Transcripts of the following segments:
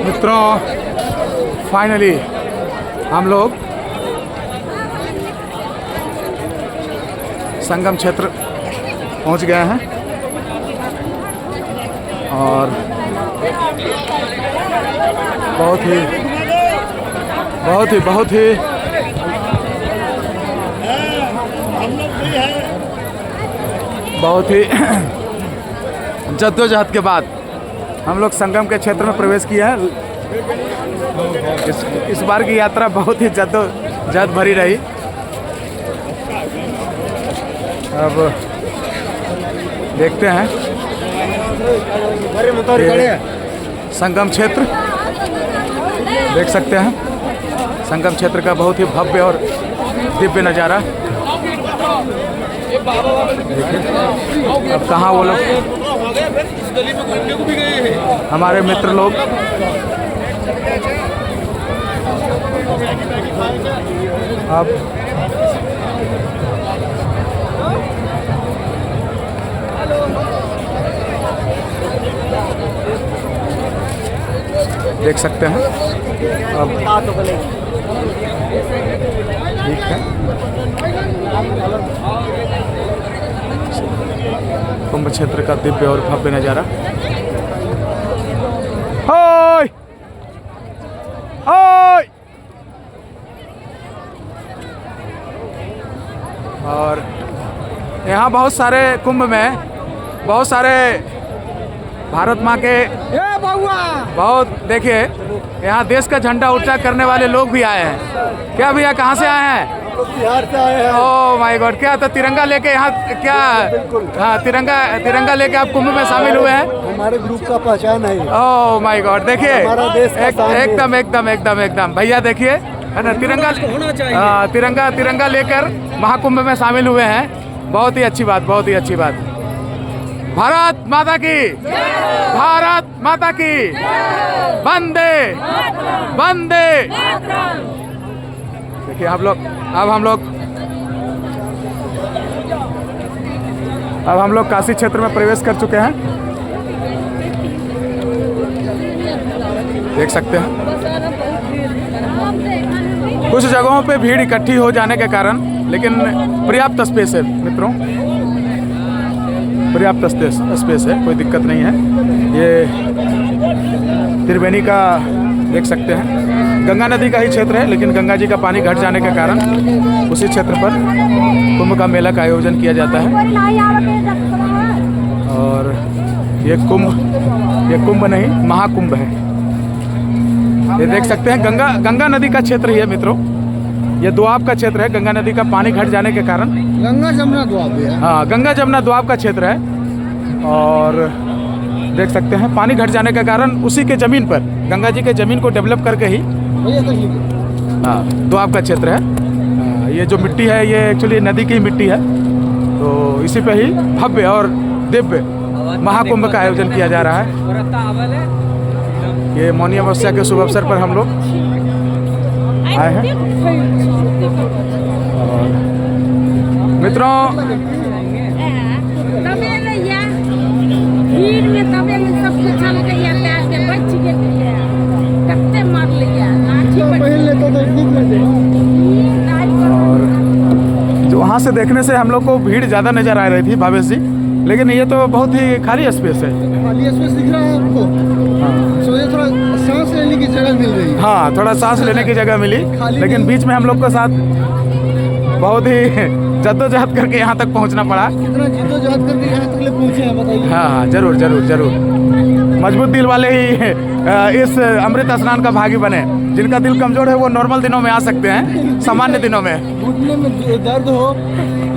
मित्रों फाइनली हम लोग संगम क्षेत्र पहुंच गए हैं और बहुत ही जद्दोजहद के बाद हम लोग संगम के क्षेत्र में प्रवेश किया है। इस बार की यात्रा बहुत ही जद्दोजहद भरी रही। अब देखते हैं संगम क्षेत्र, देख सकते हैं संगम क्षेत्र का बहुत ही भव्य और दिव्य नज़ारा। अब कहाँ वो लोग हमारे मित्र लोग अब देख सकते हैं। अब ठीक है, कुंभ क्षेत्र का दिव्य और भव्य नज़ारा। ओय ओय और यहाँ बहुत सारे कुंभ में बहुत सारे भारत माँ के बहुत देखिए यहाँ देश का झंडा ऊंचा करने वाले लोग भी आए हैं। क्या भैया कहाँ से आए हैं? बिहार से आए हैं। ओह माय गॉड, क्या तो तिरंगा लेके यहाँ क्या? हाँ, तिरंगा लेके आप कुंभ में शामिल हुए हैं। हमारे ग्रुप का पहचान है। ओह माय गॉड, देखिए हमारा देश का एकदम भैया देखिए है ना, तिरंगा लेकर महाकुंभ में शामिल हुए हैं। बहुत ही अच्छी बात। भारत माता की, भारत माता की, वंदे वंदे। देखिए अब हम लोग काशी क्षेत्र में प्रवेश कर चुके हैं, देख सकते हैं। कुछ जगहों पे भीड़ इकट्ठी हो जाने के कारण, लेकिन पर्याप्त स्पेस है मित्रों, पर्याप्त स्पेस है, कोई दिक्कत नहीं है। ये त्रिवेणी का देख सकते हैं, गंगा नदी का ही क्षेत्र है, लेकिन गंगा जी का पानी घट जाने के कारण उसी क्षेत्र पर कुंभ का मेला का आयोजन किया जाता है। और ये कुंभ नहीं, महाकुंभ है। ये देख सकते हैं गंगा नदी का क्षेत्र ही है मित्रों, ये दोआब का क्षेत्र है। गंगा नदी का पानी घट जाने के कारण गंगा जमुना दोआब है। हाँ, गंगा जमुना दोआब का क्षेत्र है। और देख सकते हैं पानी घट जाने के कारण उसी के ज़मीन पर, गंगा जी के ज़मीन को डेवलप करके ही हाँ दोआब का क्षेत्र है। ये जो मिट्टी है ये एक्चुअली नदी की मिट्टी है, तो इसी पे ही भव्य और दिव्य महाकुंभ का आयोजन किया जा रहा है। ये मौनी अमावस्या के शुभ अवसर पर हम लोग आए हैं। और मित्रों और जो वहाँ से देखने से हम लोग को भीड़ ज़्यादा नज़र आ रही थी भावेश जी, लेकिन ये तो बहुत ही खाली स्पेस है। खाली स्पेस दिख रहा है आपको? हाँ, थोड़ा सांस लेने की जगह मिल रही है। हाँ, थोड़ा सांस लेने की जगह मिली, लेकिन बीच में हम लोग के साथ बहुत ही जद्दोजहद करके यहाँ तक पहुँचना पड़ा। कितना जद्दोजहद करके यहाँ तक पहुँचे हैं बताइए। हाँ, जरूर मजबूत दिल वाले ही इस अमृत स्नान का भागी बने। जिनका दिल कमजोर है वो नॉर्मल दिनों में आ सकते हैं, सामान्य दिनों में। घुटने में दर्द हो,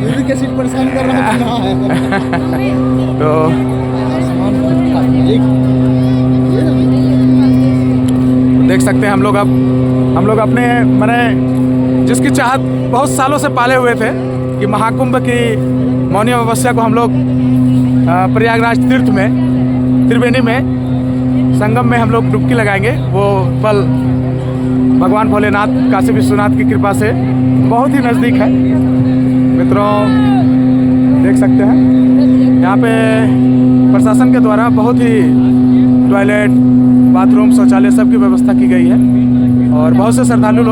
यूरिक एसिड परेशान कर रहा है तो देख सकते हैं हम लोग अपने मैंने जिसकी चाहत बहुत सालों से पाले हुए थे कि महाकुंभ की मौनी अमावस्या को हम लोग प्रयागराज तीर्थ में, त्रिवेणी में, संगम में हम लोग डुबकी लगाएंगे। वो पल भगवान भोलेनाथ, काशी विश्वनाथ की कृपा से बहुत ही नज़दीक है मित्रों। देख सकते हैं यहाँ पे प्रशासन के द्वारा बहुत ही टॉयलेट, बाथरूम, शौचालय सब की व्यवस्था की गई है। और बहुत से श्रद्धालु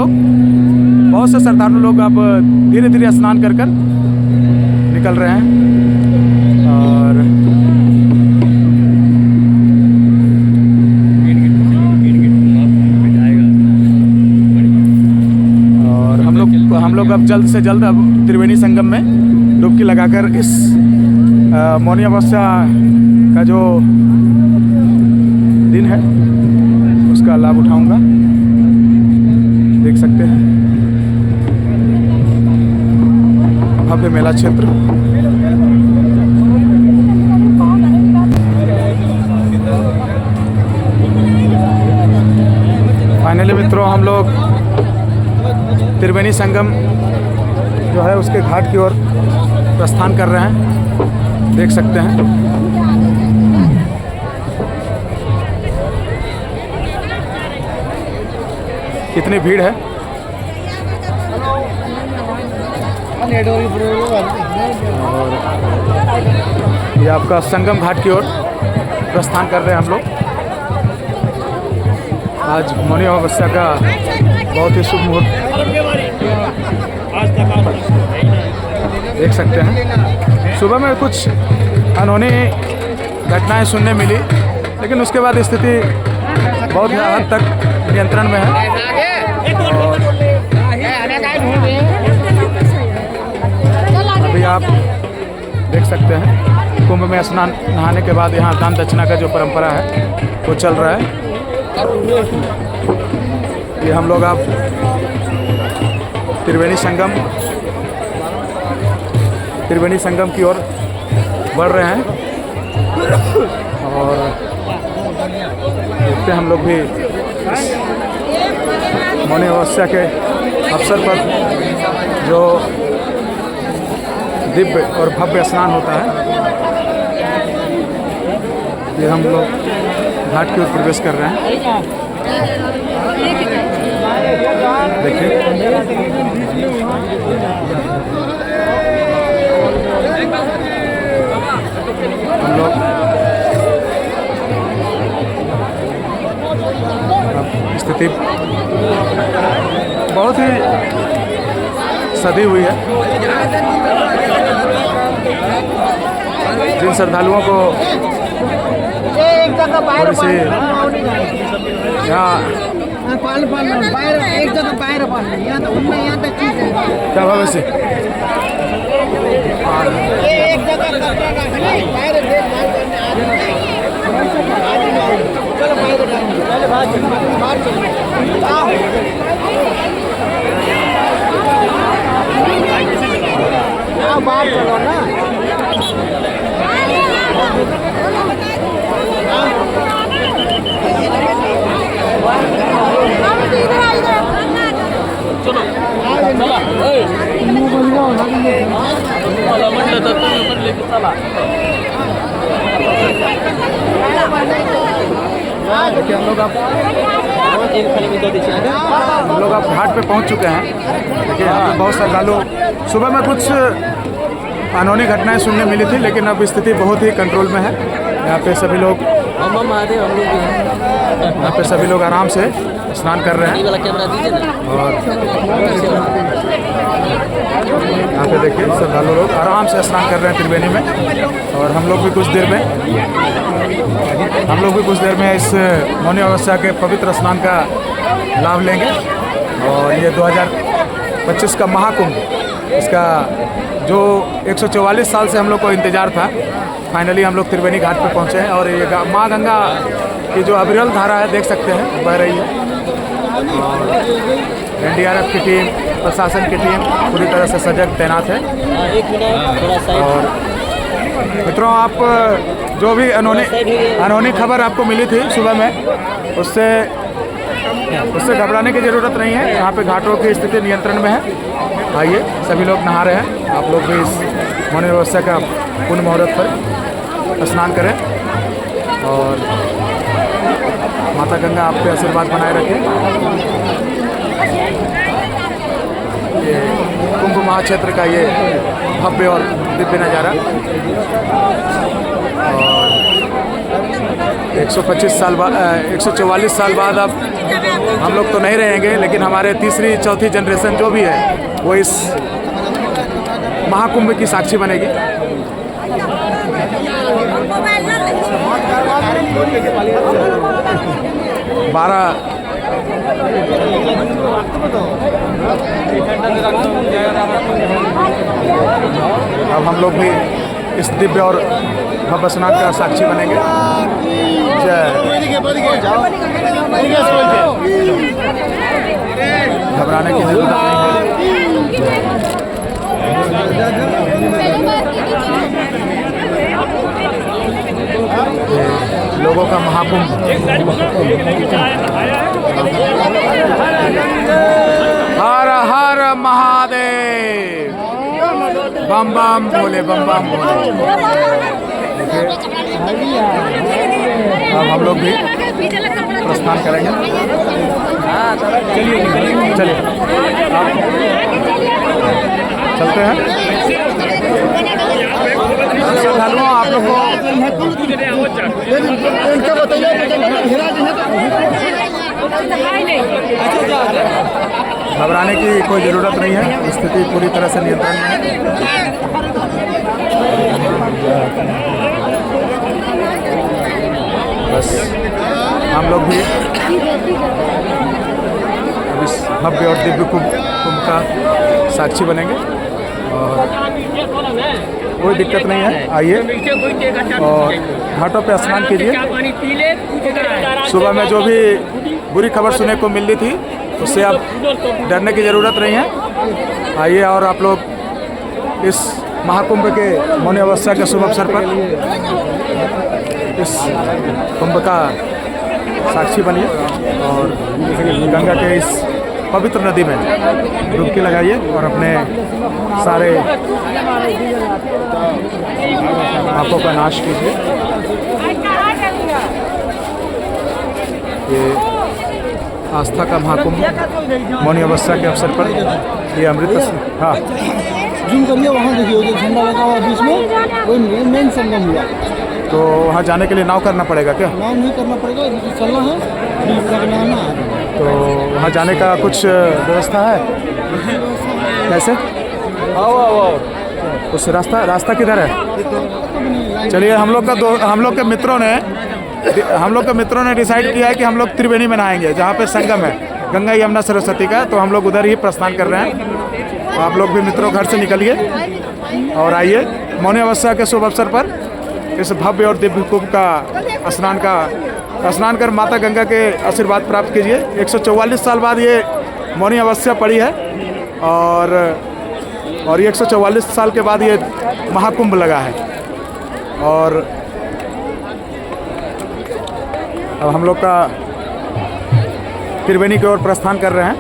लोग अब धीरे धीरे स्नान कर कर निकल रहे हैं। और हम लोग अब जल्द से जल्द अब त्रिवेणी संगम में डुबकी लगाकर इस मौनी अमावस्या का जो दिन है उसका लाभ उठाऊंगा। देख सकते हैं भव्य मेला क्षेत्र। फाइनली मित्रों, हम लोग त्रिवेणी संगम जो है उसके घाट की ओर प्रस्थान कर रहे हैं। देख सकते हैं कितनी भीड़ है। और ये आपका संगम घाट की ओर प्रस्थान कर रहे हैं हम लोग। आज मौनी अमावस्या का बहुत ही शुभ मुहूर्त देख सकते हैं। सुबह में कुछ अनहोनी घटनाएं सुनने मिली, लेकिन उसके बाद स्थिति बहुत हद तक नियंत्रण में है। और अभी आप देख सकते हैं कुंभ में स्नान नहाने के बाद यहाँ दान दक्षिणा का जो परंपरा है वो चल रहा है। ये हम लोग अब त्रिवेणी संगम की ओर बढ़ रहे हैं। और देखते हैं हम लोग भी मौनी अमावस्या के अवसर पर जो दिव्य और भव्य स्नान होता है, ये हम लोग घाट की ओर प्रवेश कर रहे हैं। देखिए हम लोग स्थिति बहुत ही सदी हुई है। जिन श्रद्धालुओं को थोड़ी सी यहाँ क्या भाव है बाहर चलो ना। देखिए हम लोग अब घाट पे पहुंच चुके हैं। देखिए यहाँ पे बहुत श्रद्धालु, सुबह में कुछ अनहोनी घटनाएं सुनने मिली थी, लेकिन अब स्थिति बहुत ही कंट्रोल में है। यहाँ पे सभी लोग आराम से स्नान कर रहे हैं। और यहाँ पे देखिए श्रद्धालु लोग आराम से स्नान कर रहे हैं त्रिवेणी में। और हम लोग भी कुछ देर में इस मौनी अमावस्या के पवित्र स्नान का लाभ लेंगे। और ये 2025 का महाकुंभ, इसका जो 144 साल से हम लोग को इंतज़ार था, फाइनली हम लोग त्रिवेणी घाट पे पहुँचे हैं। और ये माँ गंगा की जो अविरल धारा है देख सकते हैं बह रही है। और NDRF की टीम, प्रशासन की टीम पूरी तरह से सजग तैनात है। और मित्रों, आप जो भी अनहोनी खबर आपको मिली थी सुबह में, उससे घबराने की ज़रूरत नहीं है। यहाँ पे घाटों की स्थिति नियंत्रण में है। आइए, सभी लोग नहा रहे हैं। आप लोग भी इस मौनी अमावस्या का पुण्य मुहूर्त पर स्नान करें और माता गंगा आप पे आशीर्वाद बनाए रखें। ये कुंभ महाक्षेत्र का ये भव्य और दिव्य नज़ारा। और 125 साल बाद 144 साल बाद अब हम लोग तो नहीं रहेंगे, लेकिन हमारे तीसरी चौथी जनरेशन जो भी है वो इस महाकुंभ की साक्षी बनेगी। अब हम लोग भी इस दिव्य और भव्य स्नान का साक्षी बनेंगे। घबराने की जरूरत नहीं है। लोगों का महाकुंभ। हर हर महादेव, बम बम भोले, बम बम भोले। अब हम लोग भी प्रस्थान करेंगे। चलिए चलते हैं। श्रद्धालुओं, आप लोग को घबराने की कोई ज़रूरत नहीं है, स्थिति पूरी तरह से नियंत्रण में है। बस हम लोग भी इस भव्य और दिव्य कुंभ का साक्षी बनेंगे और कोई दिक्कत नहीं है। आइए और घाटों पे स्नान कीजिए। सुबह में जो भी बुरी खबर सुनने को मिल रही थी उससे अब डरने की ज़रूरत नहीं है। आइए और आप लोग इस महाकुंभ के मौनी अमावस्या के शुभ अवसर पर इस कुंभ का साक्षी बनिए और गंगा के इस पवित्र नदी में डुबकी लगाइए और अपने सारे पापों का नाश कीजिए। ये आस्था का महाकुंभ मौनी अमावस्या के अवसर पर ये अमृत। हाँ, जूम करिए, वहाँ देखिए जो झंडा लगा हुआ बीच में, वही मेन संगम हुआ। तो वहाँ जाने के लिए नाव करना पड़ेगा क्या? नाव नहीं करना पड़ेगा, चलना है, लगना है। तो वहाँ जाने का कुछ व्यवस्था है? कैसे? कुछ रास्ता किधर है? चलिए, हम लोग के मित्रों ने डिसाइड किया है कि हम लोग त्रिवेणी में नहाएंगे, जहाँ पे संगम है गंगा यमुना सरस्वती का। तो हम लोग उधर ही प्रस्थान कर रहे हैं। तो आप लोग भी मित्रों घर से निकलिए और आइए मौनी अमावस्या के शुभ अवसर पर इस भव्य और दिव्य कुंभ का स्नान कर माता गंगा के आशीर्वाद प्राप्त कीजिए। 144 साल बाद ये मौनी अमावस्या पड़ी है और ये 144 साल के बाद ये महाकुंभ लगा है। और अब हम लोग का त्रिवेणी की ओर प्रस्थान कर रहे हैं।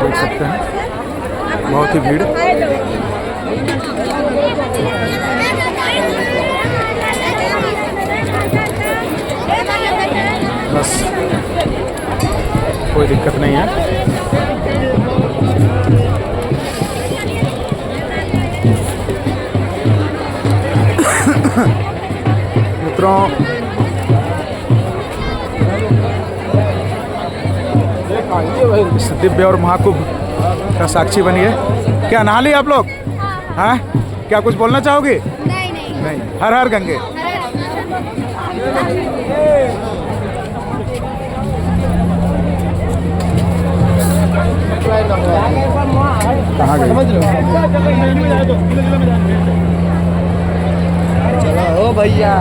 देख सकते हैं बहुत ही भीड़। बस कोई दिक्कत नहीं है। मित्रों, इस दिव्य और महाकुंभ का साक्षी बनिए। क्या नहा लिए आप लोग? हाँ, क्या कुछ बोलना चाहोगे? नहीं। हर हर गंगे। कहाँ गई? ओ भैया।